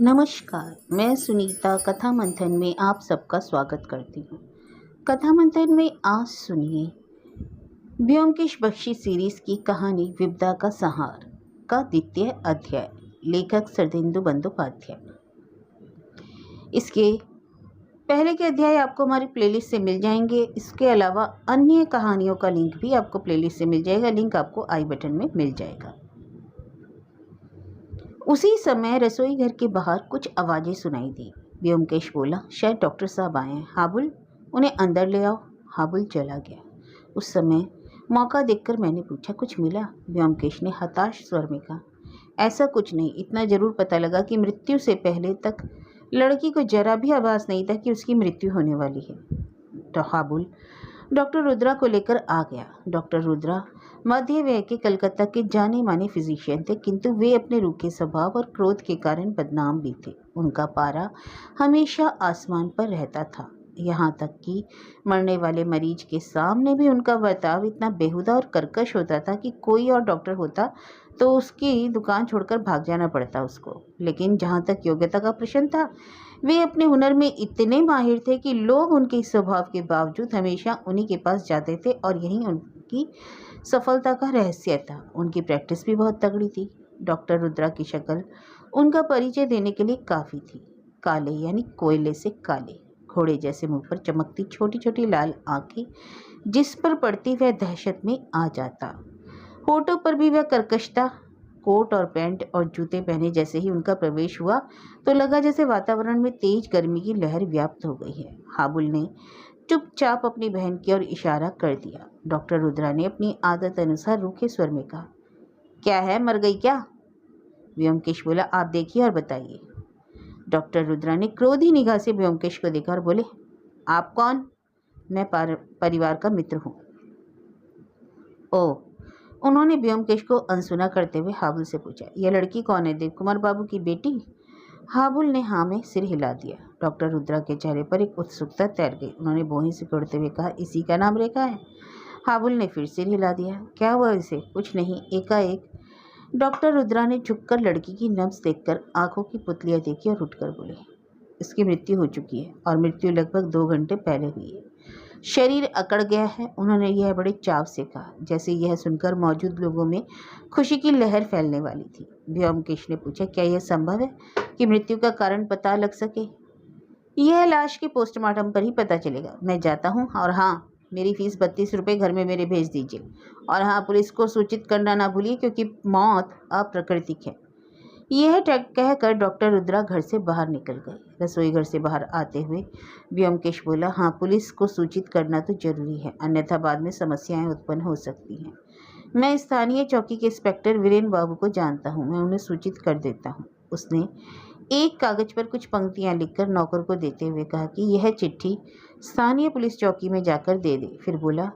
नमस्कार, मैं सुनीता कथा मंथन में आप सबका स्वागत करती हूँ। कथा मंथन में आज सुनिए ब्योमकेश बख्शी सीरीज की कहानी विपदा का संहार का द्वितीय अध्याय, लेखक शरदिंदु बंदोपाध्याय। इसके पहले के अध्याय आपको हमारी प्लेलिस्ट से मिल जाएंगे। इसके अलावा अन्य कहानियों का लिंक भी आपको प्लेलिस्ट से मिल जाएगा। लिंक आपको आई बटन में मिल जाएगा। उसी समय रसोई घर के बाहर कुछ आवाज़ें सुनाई दी। ब्योमकेश बोला, शायद डॉक्टर साहब आए हैं। हाबुल, उन्हें अंदर ले आओ। हाबुल चला गया। उस समय मौका देखकर मैंने पूछा, कुछ मिला? ब्योमकेश ने हताश स्वर में कहा, ऐसा कुछ नहीं। इतना जरूर पता लगा कि मृत्यु से पहले तक लड़की को जरा भी आभास नहीं था कि उसकी मृत्यु होने वाली है। तो हाबुल डॉक्टर रुद्रा को लेकर आ गया। डॉक्टर रुद्रा मध्य वय के कलकत्ता के जाने माने फिजिशियन थे, किंतु वे अपने रूखे स्वभाव और क्रोध के कारण बदनाम भी थे। उनका पारा हमेशा आसमान पर रहता था। यहाँ तक कि मरने वाले मरीज के सामने भी उनका बर्ताव इतना बेहुदा और कर्कश होता था कि कोई और डॉक्टर होता तो उसकी दुकान छोड़कर भाग जाना पड़ता उसको। लेकिन जहाँ तक योग्यता का प्रश्न था, वे अपने हुनर में इतने माहिर थे कि लोग उनके स्वभाव के बावजूद हमेशा उन्हीं के पास जाते थे और यही उनकी सफलता का रहस्य था। उनकी प्रैक्टिस भी बहुत तगड़ी थी। डॉक्टर रुद्रा की शक्ल उनका परिचय देने के लिए काफ़ी थी। काले यानी कोयले से काले, घोड़े जैसे मुंह पर चमकती छोटी छोटी लाल आंखें, जिस पर पड़ती वह दहशत में आ जाता। होठों पर भी वह कर्कशता। कोट और पैंट और जूते पहने जैसे ही उनका प्रवेश हुआ तो लगा जैसे वातावरण में तेज गर्मी की लहर व्याप्त हो गई है। हाबुल ने चुपचाप अपनी बहन की ओर इशारा कर दिया। डॉक्टर रुद्रा ने अपनी आदत अनुसार रूखे स्वर में कहा, क्या है, मर गई क्या? ब्योमकेश बोला, आप देखिए और बताइए। डॉक्टर रुद्रा ने क्रोधी निगाह से ब्योमकेश को देखा और बोले, आप कौन? मैं परिवार का मित्र हूँ। ओह। उन्होंने ब्योमकेश को अनसुना करते हुए हाबुल से पूछा, यह लड़की कौन है? देव कुमार बाबू की बेटी? हाबुल ने हाँ में सिर हिला दिया। डॉक्टर रुद्रा के चेहरे पर एक उत्सुकता तैर गई। उन्होंने भौहें सिकोड़ते हुए कहा, इसी का नाम रेखा है? हाबुल ने फिर सिर हिला दिया। क्या हुआ इसे? कुछ नहीं। एकाएक डॉक्टर रुद्रा ने झुककर लड़की की नब्ज देखकर आंखों की पुतलियां देखी और उठकर बोले, इसकी मृत्यु हो चुकी है और मृत्यु लगभग 2 घंटे पहले हुई है। शरीर अकड़ गया है। उन्होंने यह बड़े चाव से कहा, जैसे यह सुनकर मौजूद लोगों में खुशी की लहर फैलने वाली थी। ब्योमकेश ने पूछा, क्या यह संभव है कि मृत्यु का कारण पता लग सके? यह लाश के पोस्टमार्टम पर ही पता चलेगा। मैं जाता हूँ। और हाँ, मेरी फीस 32 रुपये घर में मेरे भेज दीजिए। और हाँ, पुलिस को सूचित करना ना भूलिए, क्योंकि मौत अप्राकृतिक है। यह कहकर डॉक्टर रुद्रा घर से बाहर निकल गए। रसोई घर से बाहर आते हुए ब्योमकेश बोला, हाँ, पुलिस को सूचित करना तो जरूरी है, अन्यथा बाद में समस्याएं उत्पन्न हो सकती हैं। मैं स्थानीय चौकी के इंस्पेक्टर वीरेन बाबू को जानता हूँ, मैं उन्हें सूचित कर देता हूँ। उसने एक कागज पर कुछ पंक्तियां लिखकर नौकर को देते हुए कहा कि यह चिट्ठी स्थानीय पुलिस चौकी में जाकर दे दे। फिर बोला,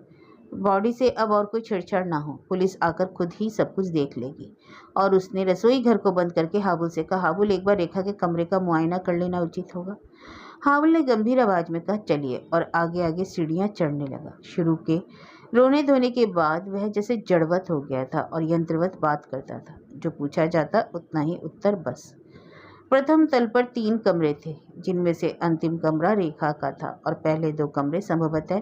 बॉडी से अब और कोई छेड़छाड़ ना हो, पुलिस आकर खुद ही सब कुछ देख लेगी। और उसने रसोई घर को बंद करके हाबुल से कहा, हाबुल, एक बार रेखा के कमरे का मुआयना कर लेना उचित होगा। हाबुल ने गंभीर आवाज में कहा, चलिए, और आगे आगे सीढ़ियां चढ़ने लगा। शुरू के रोने धोने के बाद वह जैसे जड़वत हो गया था और यंत्रवत बात करता था। जो पूछा जाता उतना ही उत्तर बस। प्रथम तल पर 3 कमरे थे, जिनमें से अंतिम कमरा रेखा का था और पहले 2 कमरे संभवतः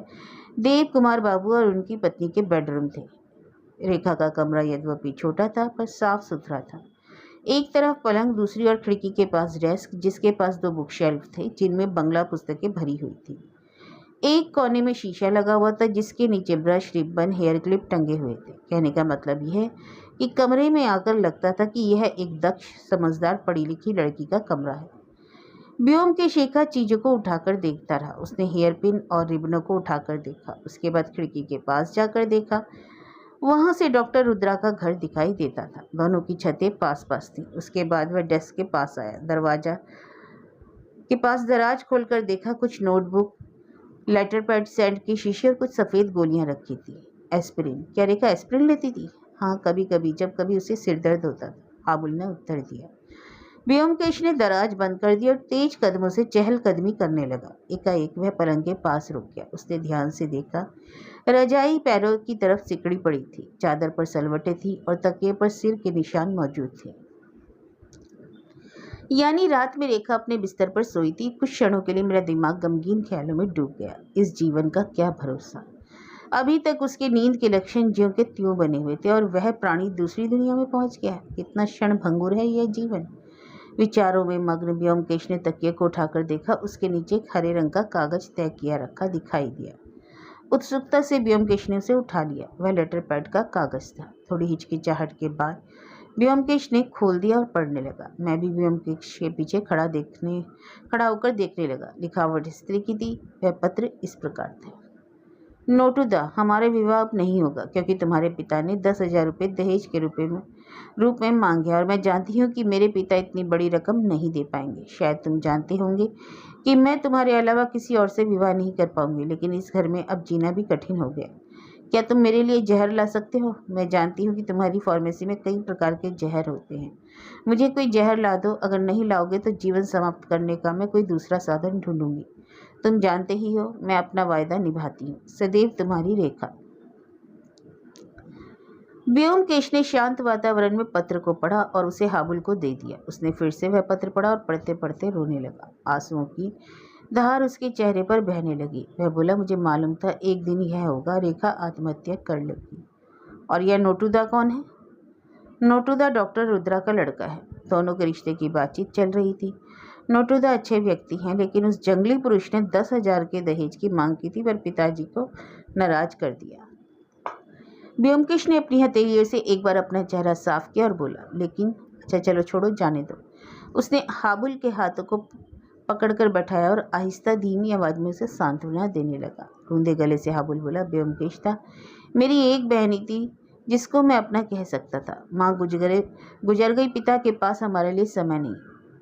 देव कुमार बाबू और उनकी पत्नी के बेडरूम थे। रेखा का कमरा यद्यपि छोटा था पर साफ सुथरा था। एक तरफ पलंग, दूसरी ओर खिड़की के पास डेस्क, जिसके पास 2 बुक शेल्फ थे जिनमें बंगला पुस्तकें भरी हुई थी। एक कोने में शीशा लगा हुआ था, जिसके नीचे ब्रश, रिबन, हेयर क्लिप टंगे हुए थे। कहने का मतलब यह है कि कमरे में आकर लगता था कि यह एक दक्ष, समझदार, पढ़ी लिखी लड़की का कमरा है। ब्योमकेश एकाध चीजों को उठाकर देखता रहा। उसने हेयर पिन और रिबनों को उठाकर देखा। उसके बाद खिड़की के पास जाकर देखा। वहां से डॉक्टर रुद्रा का घर दिखाई देता था। दोनों की छतें पास पास थी। उसके बाद वह डेस्क के पास आया। दरवाजा के पास दराज खोलकर देखा। कुछ नोटबुक, लेटर पैड, सेंट की शीशी और कुछ सफ़ेद गोलियां रखी थी। एस्पिरिन? क्या रेखा एस्पिरिन लेती थी? हाँ, कभी कभी, जब कभी उसे सिर दर्द होता था, हाबुल ने उत्तर दिया। ब्योमकेश ने दराज बंद कर दी और तेज कदमों से चहलकदमी करने लगा। एकाएक वह पलंग के पास रुक गया। उसने ध्यान से देखा। रजाई पैरों की तरफ सिकड़ी पड़ी थी। चादर पर सलवटें थी और तकिए पर सिर के निशान मौजूद थे। यानी रात में रेखा अपने बिस्तर पर सोई थी। कुछ क्षणों के लिए मेरा दिमाग गमगीन ख्यालों में डूब गया। इस जीवन का क्या भरोसा। अभी तक उसके नींद के लक्षण ज्यों के त्यों बने हुए थे और वह प्राणी दूसरी दुनिया में पहुंच गया। कितना क्षण भंगुर है यह जीवन। विचारों में मग्न व्योमकेश ने तकिए को उठाकर देखा। उसके नीचे एक हरे रंग का कागज तय किया रखा दिखाई दिया। उत्सुकता से व्योमकेश ने उसे उठा लिया। वह लेटर पैड का कागज था। थोड़ी हिचकिचाहट के बाद व्योमकेश ने खोल दिया और पढ़ने लगा। मैं भी व्योमकेश के पीछे खड़ा होकर देखने लगा। लिखावट स्त्री की थी। वह पत्र इस प्रकार था। नोटुदा, हमारे विवाह अब नहीं होगा क्योंकि तुम्हारे पिता ने 10,000 रुपये दहेज के रूप में मांगे और मैं जानती हूँ कि मेरे पिता इतनी बड़ी रकम नहीं दे पाएंगे। शायद तुम जानते होंगे कि मैं तुम्हारे अलावा किसी और से विवाह नहीं कर पाऊंगी, लेकिन इस घर में अब जीना भी कठिन हो गया। क्या तुम मेरे लिए जहर ला सकते हो? मैं जानती हूँ कि तुम्हारी फार्मेसी में कई प्रकार के जहर होते हैं। मुझे कोई जहर ला दो। अगर नहीं लाओगे तो जीवन समाप्त करने का मैं कोई दूसरा साधन ढूंढूंगी। तुम जानते ही हो मैं अपना वायदा निभाती हूँ। सदैव तुम्हारी रेखा। व्योमकेश ने शांत वातावरण में पत्र को पढ़ा और उसे हाबुल को दे दिया। उसने फिर से वह पत्र पढ़ा और पढ़ते पढ़ते रोने लगा। आंसुओं की धार उसके चेहरे पर बहने लगी। वह बोला, मुझे मालूम था एक दिन यह होगा, रेखा आत्महत्या कर लेगी। और यह नोटुदा कौन है? नोटुदा डॉक्टर रुद्रा का लड़का है। दोनों के रिश्ते की बातचीत चल रही थी। नोटुदा अच्छे व्यक्ति हैं, लेकिन उस जंगली पुरुष ने 10,000 के दहेज की मांग की थी, पर पिताजी को नाराज कर दिया। व्योमकेश ने अपनी हथेलियों से एक बार अपना चेहरा साफ किया और बोला, लेकिन अच्छा चलो छोड़ो, जाने दो। उसने हाबुल के हाथों को पकड़कर बैठाया और आहिस्ता धीमी आवाज में उसे सांत्वना देने लगा। रूंधे गले से हाबुल बोला, व्योमकेश था मेरी एक बहनी थी जिसको मैं अपना कह सकता था। माँ गुजर गई, पिता के पास हमारे लिए समय नहीं।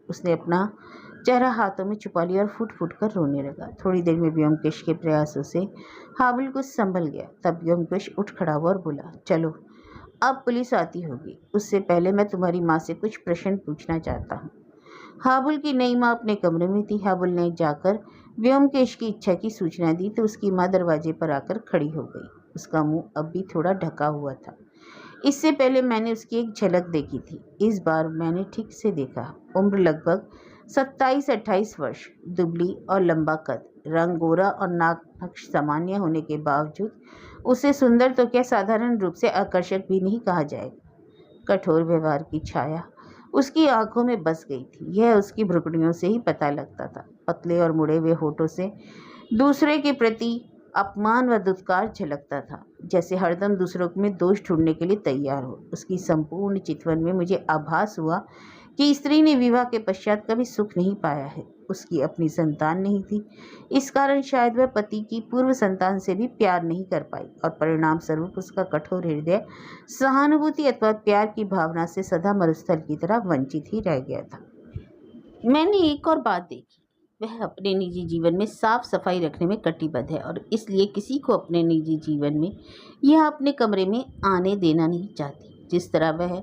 उसने अपना चेहरा हाथों में छुपा लिया और फुट फुट कर रोने लगा। थोड़ी देर में व्योमकेश के प्रयासों से हाबुल कुछ संभल गया। तब व्योमकेश उठ खड़ा हुआ और बोला, चलो अब पुलिस आती होगी, उससे पहले मैं तुम्हारी माँ से कुछ प्रश्न पूछना चाहता हूँ। हाबुल की नई माँ अपने कमरे में थी। हाबुल ने जाकर व्योमकेश की इच्छा की सूचना दी तो उसकी माँ दरवाजे पर आकर खड़ी हो गई। उसका मुंह अब भी थोड़ा ढका हुआ था। इससे पहले मैंने उसकी एक झलक देखी थी। इस बार मैंने ठीक से देखा। उम्र लगभग 27-28 वर्ष, दुबली और लंबा कद, रंग गोरा और नाक नक्श सामान्य होने के बावजूद उसे सुंदर तो क्या साधारण रूप से आकर्षक भी नहीं कहा जाएगा। कठोर व्यवहार की छाया उसकी आंखों में बस गई थी। यह उसकी भ्रुकुटियों से ही पता लगता था। पतले और मुड़े हुए होठों से दूसरे के प्रति अपमान व दुत्कार झलकता था, जैसे हरदम दूसरों में दोष ढूंढने के लिए तैयार हो। उसकी संपूर्ण चितवन में मुझे आभास हुआ कि स्त्री ने विवाह के पश्चात कभी सुख नहीं पाया है। उसकी अपनी संतान नहीं थी। इस कारण शायद वह पति की पूर्व संतान से भी प्यार नहीं कर पाई और परिणाम स्वरूप उसका कठोर हृदय सहानुभूति अथवा प्यार की भावना से सदा मरुस्थल की तरह वंचित ही रह गया था। मैंने एक और बात देखी। वह अपने निजी जीवन में साफ सफाई रखने में कटिबद्ध है और इसलिए किसी को अपने निजी जीवन में या अपने कमरे में आने देना नहीं चाहती। जिस तरह वह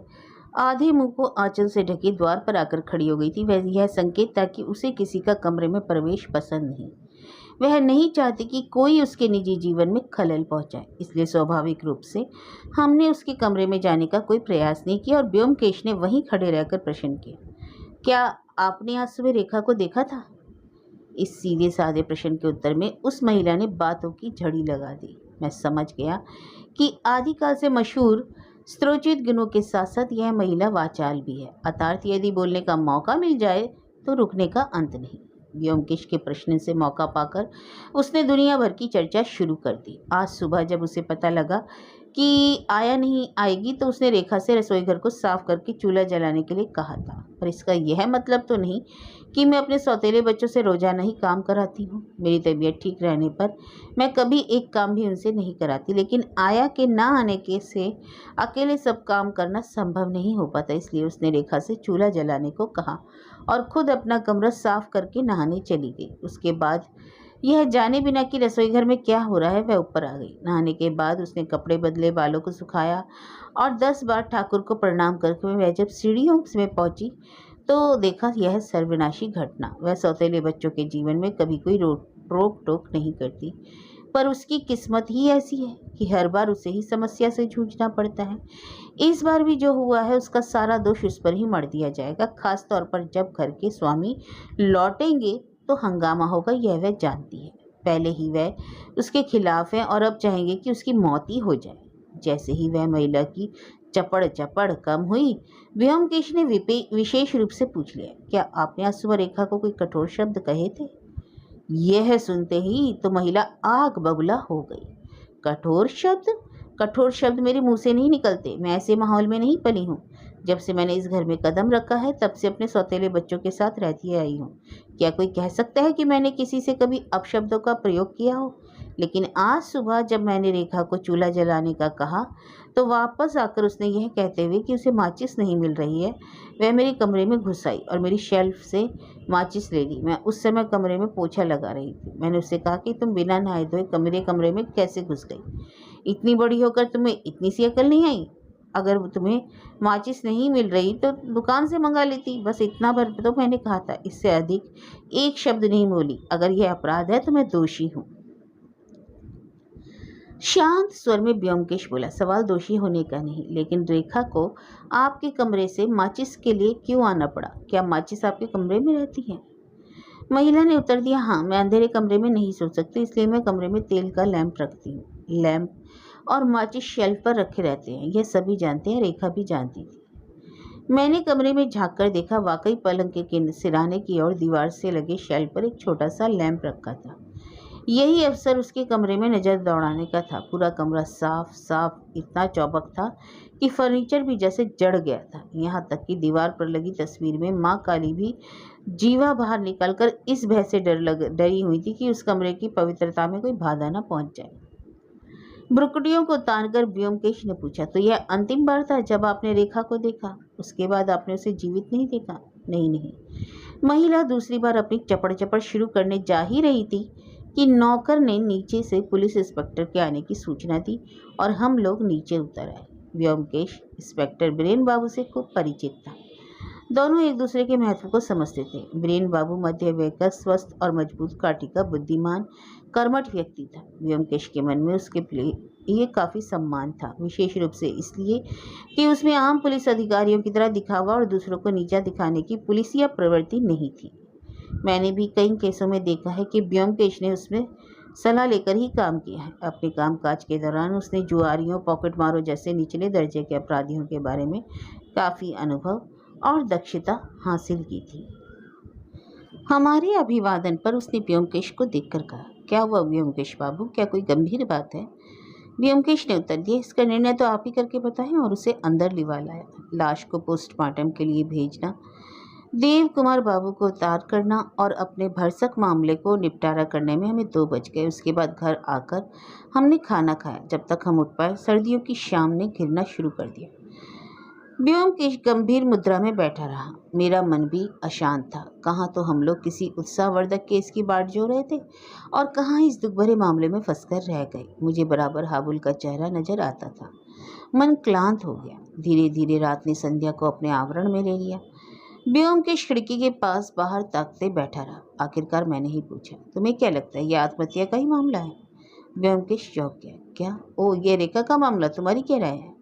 आधे मुंह को आंचल से ढके द्वार पर आकर खड़ी हो गई थी, वह यह संकेत था कि उसे किसी का कमरे में प्रवेश पसंद नहीं। वह नहीं चाहती कि कोई उसके निजी जीवन में खलल पहुंचाए। इसलिए स्वाभाविक रूप से हमने उसके कमरे में जाने का कोई प्रयास नहीं किया और व्योमकेश ने वहीं खड़े रहकर प्रश्न किया, क्या आपने आज सुबह रेखा को देखा था? इस सीधे साधे प्रश्न के उत्तर में उस महिला ने बातों की झड़ी लगा दी। मैं समझ गया कि आदिकाल से मशहूर स्त्रोचित गुणों के साथ साथ यह महिला वाचाल भी है। अर्थात यदि बोलने का मौका मिल जाए तो रुकने का अंत नहीं। व्योमकेश के प्रश्न से मौका पाकर उसने दुनिया भर की चर्चा शुरू कर दी। आज सुबह जब उसे पता लगा कि आया नहीं आएगी तो उसने रेखा से रसोई घर को साफ करके चूल्हा जलाने के लिए कहा था। पर इसका यह मतलब तो नहीं कि मैं अपने सौतेले बच्चों से रोजाना ही काम कराती हूँ। मेरी तबीयत ठीक रहने पर मैं कभी एक काम भी उनसे नहीं कराती, लेकिन आया के ना आने के से अकेले सब काम करना संभव नहीं हो पाता। इसलिए उसने रेखा से चूल्हा जलाने को कहा और खुद अपना कमरा साफ करके नहाने चली गई। उसके बाद यह जाने बिना कि रसोई घर में क्या हो रहा है वह ऊपर आ गई। नहाने के बाद उसने कपड़े बदले, बालों को सुखाया और 10 बार ठाकुर को प्रणाम करके वह जब सीढ़ियों में पहुंची तो देखा यह सर्वनाशी घटना। वह सौतेले बच्चों के जीवन में कभी कोई रोक टोक नहीं करती। पर उसकी किस्मत ही ऐसी है कि हर बार उसे ही समस्या से जूझना पड़ता है। इस बार भी जो हुआ है उसका सारा दोष उस पर ही मढ़ दिया जाएगा, खास तौर पर जब घर के स्वामी लौटेंगे तो हंगामा होगा, यह वह जानती है। पहले ही वह उसके खिलाफ है और अब चाहेंगे कि उसकी मौत ही हो जाए। जैसे ही वह महिला की चपड़ चपड़ कम हुई, व्योमकेश ने विशेष रूप से पूछ लिया, क्या आपने आज सुबह रेखा को कोई कठोर शब्द कहे थे? यह सुनते ही तो महिला आग बबूला हो गई। कठोर शब्द? कठोर शब्द मेरे मुंह से नहीं निकलते। मैं ऐसे माहौल में नहीं पली हूँ। जब से मैंने इस घर में कदम रखा है तब से अपने सौतेले बच्चों के साथ रहती आई हूँ। क्या कोई कह सकता है कि मैंने किसी से कभी अपशब्दों का प्रयोग किया हो? लेकिन आज सुबह जब मैंने रेखा को चूल्हा जलाने का कहा तो वापस आकर उसने यह कहते हुए कि उसे माचिस नहीं मिल रही है, वह मेरे कमरे में घुस आई और मेरी शेल्फ से माचिस ले ली। मैं उस समय कमरे में पोछा लगा रही थी। मैंने उससे कहा कि तुम बिना नहाए धोए मेरे कमरे में कैसे घुस गई? इतनी बड़ी होकर तुम्हें इतनी सी अकल नहीं आई? अगर तुम्हें माचिस नहीं मिल रही तो दुकान से मंगा लेती, बस इतना भर तो मैंने कहा था। इससे अधिक एक शब्द नहीं बोली। अगर यह अपराध है तो मैं दोषी हूँ। शांत स्वर में व्योमकेश बोला, सवाल दोषी होने का नहीं, लेकिन रेखा को आपके कमरे से माचिस के लिए क्यों आना पड़ा? क्या माचिस आपके कमरे में रहती है? महिला ने उत्तर दिया, हाँ, मैं अंधेरे कमरे में नहीं सो सकती, इसलिए मैं कमरे में तेल का लैंप रखती हूँ। लैंप और माचिस शेल्फ पर रखे रहते हैं, यह सभी जानते हैं, रेखा भी जानती थी। मैंने कमरे में झांक कर देखा, वाकई पलंग के सिराने की ओर दीवार से लगे शेल्फ पर एक छोटा सा लैंप रखा था। यही अवसर उसके कमरे में नजर दौड़ाने का था। पूरा कमरा साफ साफ इतना चौबक था कि फर्नीचर भी जैसे जड़ गया था। यहाँ तक कि दीवार पर लगी तस्वीर में माँ काली भी जीवा बाहर निकलकर इस भय से डरी हुई थी कि उस कमरे की पवित्रता में कोई बाधा न पहुंच जाए। भ्रुकुटियों को तानकर व्योमकेश ने पूछा, तो यह अंतिम बार था जब आपने रेखा को देखा? उसके बाद आपने उसे जीवित नहीं देखा? नहीं नहीं। महिला दूसरी बार अपनी चपड़ चपड़ शुरू करने जा ही रही थी कि नौकर ने नीचे से पुलिस इंस्पेक्टर के आने की सूचना दी और हम लोग नीचे उतर आए। व्योमकेश इंस्पेक्टर बीरेन बाबू से खूब परिचित था। दोनों एक दूसरे के महत्व को समझते थे। बीरेन बाबू मध्य वय का स्वस्थ और मजबूत काठी का बुद्धिमान कर्मठ व्यक्ति था। व्योमकेश के मन में उसके लिए काफी सम्मान था, विशेष रूप से इसलिए कि उसमें आम पुलिस अधिकारियों की तरह दिखावा और दूसरों को नीचा दिखाने की पुलिसिया प्रवृत्ति नहीं थी। मैंने भी कई केसों में देखा है कि व्योमकेश ने उसमें सलाह लेकर ही काम किया है। अपने कामकाज के दौरान उसने जुआरियों, पॉकेटमारों जैसे निचले दर्जे के अपराधियों के बारे में काफ़ी अनुभव और दक्षता हासिल की थी। हमारे अभिवादन पर उसने व्योमकेश को देखकर कहा, क्या हुआ व्योमकेश बाबू, क्या कोई गंभीर बात है? व्योमकेश ने उत्तर दिया, इसका निर्णय तो आप ही करके बताएं, और उसे अंदर लिवा लाया। लाश को पोस्टमार्टम के लिए भेजना, देव कुमार बाबू को उतार करना और अपने भरसक मामले को निपटारा करने में हमें 2 बज गए। उसके बाद घर आकर हमने खाना खाया। जब तक हम उठ पाए सर्दियों की शाम ने घिरना शुरू कर दिया। व्योमकेश गंभीर मुद्रा में बैठा रहा। मेरा मन भी अशांत था। कहाँ तो हम लोग किसी उत्साहवर्धक केस की बाट जो रहे थे और कहाँ इस दुख भरे मामले में फंसकर रह गए। मुझे बराबर हाबुल का चेहरा नजर आता था। मन क्लांत हो गया। धीरे धीरे रात ने संध्या को अपने आवरण में ले लिया। व्योमकेश खिड़की के पास बाहर ताकते बैठा रहा। आखिरकार मैंने ही पूछा, तुम्हें क्या लगता है यह आत्महत्या का ही मामला है? व्योमकेश चौंक गया। क्या? ओ, ये रेखा का मामला, तुम्हारी क्या राय है?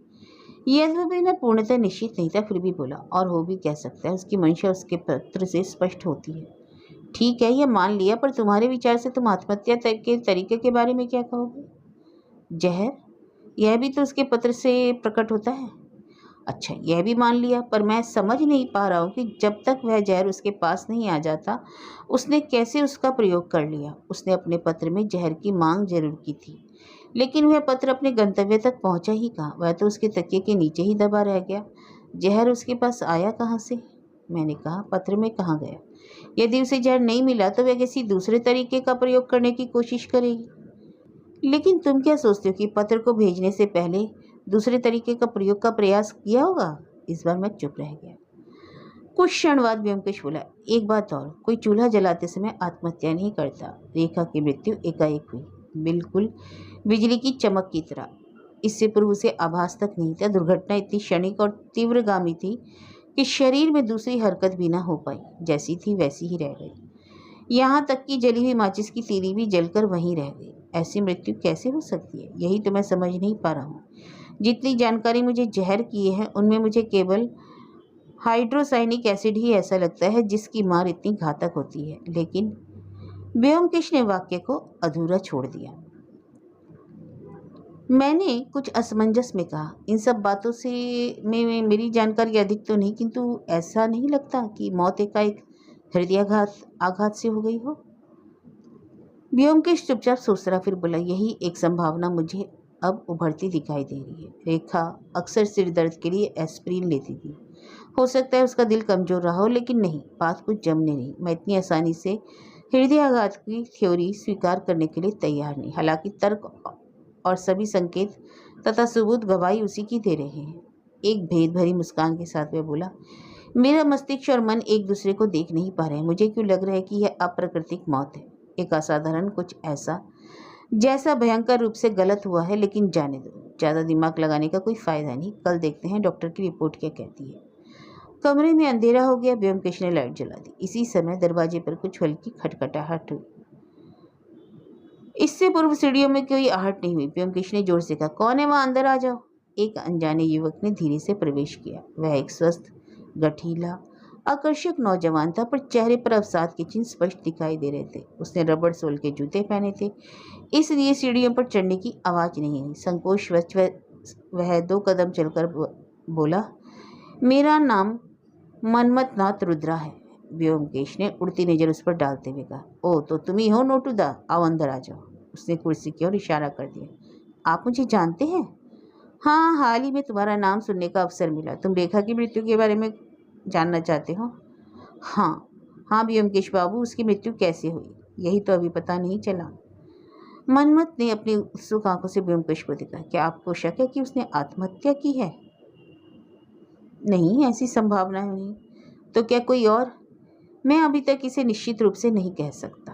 यद्यपि मैं पूर्णतः निश्चित नहीं था, फिर भी बोला, और हो भी कह सकता है, उसकी मंशा उसके पत्र से स्पष्ट होती है। ठीक है, यह मान लिया, पर तुम्हारे विचार से तुम आत्महत्या के तरीके के बारे में क्या कहोगे? जहर, यह भी तो उसके पत्र से प्रकट होता है। अच्छा, यह भी मान लिया, पर मैं समझ नहीं पा रहा हूँ कि जब तक वह जहर उसके पास नहीं आ जाता उसने कैसे उसका प्रयोग कर लिया। उसने अपने पत्र में जहर की मांग जरूर की थी, लेकिन वह पत्र अपने गंतव्य तक पहुंचा ही कहाँ? वह तो उसके तकिए के नीचे ही दबा रह गया। जहर उसके पास आया कहाँ से? मैंने कहा, पत्र में कहाँ गया? यदि उसे जहर नहीं मिला तो वह किसी दूसरे तरीके का प्रयोग करने की कोशिश करेगी। लेकिन तुम क्या सोचते हो कि पत्र को भेजने से पहले दूसरे तरीके का प्रयोग का प्रयास किया होगा? इस बार मैं चुप रह गया। कुछ क्षण बाद व्योमकेश बोला, एक बात और, कोई चूल्हा जलाते समय आत्महत्या नहीं करता। रेखा की मृत्यु एकाएक हुई, बिल्कुल बिजली की चमक की तरह। इससे पूर्व उसे आभास तक नहीं था। दुर्घटना इतनी क्षणिक और तीव्रगामी थी कि शरीर में दूसरी हरकत भी ना हो पाई, जैसी थी वैसी ही रह गई। यहाँ तक कि जली हुई माचिस की तीली भी जलकर वहीं रह गई। ऐसी मृत्यु कैसे हो सकती है, यही तो मैं समझ नहीं पा रहा हूँ। जितनी जानकारी मुझे जहर की है उनमें मुझे केवल हाइड्रोसाइनिक एसिड ही ऐसा लगता है जिसकी मार इतनी घातक होती है। लेकिन व्योमकेश ने वाक्य को अधूरा छोड़ दिया। मैंने कुछ असमंजस में कहा, इन सब बातों से में मेरी जानकारी अधिक तो नहीं, किंतु ऐसा नहीं लगता कि मौत एकाएक हृदयाघात आघात से हो गई हो। व्योमकेश चुपचाप सोच रहा, फिर बोला, यही एक संभावना मुझे अब उभरती दिखाई दे रही है। रेखा अक्सर सिर दर्द के लिए एस्प्रिन लेती थी। हो सकता है उसका दिल कमजोर रहा हो, लेकिन नहीं, बात कुछ जमने नहीं। मैं इतनी आसानी से हृदयाघात की थ्योरी स्वीकार करने के लिए तैयार नहीं। हालांकि तर्क और सभी संकेत तथा सबूत गवाही उसी की दे रहे हैं। एक भेद भरी मुस्कान के साथ वह बोला, मेरा मस्तिष्क और मन एक दूसरे को देख नहीं पा रहे हैं। मुझे क्यों लग रहा है कि यह अप्राकृतिक मौत है, एक असाधारण कुछ ऐसा जैसा भयंकर रूप से गलत हुआ है। लेकिन जाने दो, ज़्यादा दिमाग लगाने का कोई फायदा नहीं। कल देखते हैं डॉक्टर की रिपोर्ट क्या कहती है। कमरे में अंधेरा हो गया। व्योमकेश ने लाइट जला दी। इसी समय दरवाजे पर कुछ हल्की खटखटाहट हुई। इससे पूर्व सीढ़ियों में कोई आहट नहीं हुई। व्योमकेश ने जोर से कहा, कौन है वहाँ, अंदर आ जाओ। एक अनजाने युवक ने धीरे से प्रवेश किया। वह एक स्वस्थ, गठीला, आकर्षक नौजवान था, पर चेहरे पर अवसाद के चिन्ह स्पष्ट दिखाई दे रहे थे। उसने रबड़ सोल के जूते पहने थे, इसलिए सीढ़ियों पर चढ़ने की आवाज़ नहीं आई। संकोचवश वह 2 कदम चलकर बोला, मेरा नाम मनमथनाथ रुद्रा है। व्योमकेश ने उड़ती नज़र उस पर डालते हुए कहा, ओ तो तुम ही हो नोटुदा, आओ अंदर आ जाओ। उसने कुर्सी की ओर इशारा कर दिया। आप मुझे जानते हैं? हाँ, हाल ही में तुम्हारा नाम सुनने का अवसर मिला। तुम रेखा की मृत्यु के बारे में जानना चाहते हो? हाँ हाँ व्योमकेश बाबू, उसकी मृत्यु कैसे हुई यही तो अभी पता नहीं चला। मनमथ ने अपनी उत्सुक आंखों से व्योमकेश को देखा। क्या आपको शक है कि उसने आत्महत्या की है? नहीं, ऐसी संभावना नहीं। तो क्या कोई और? मैं अभी तक इसे निश्चित रूप से नहीं कह सकता।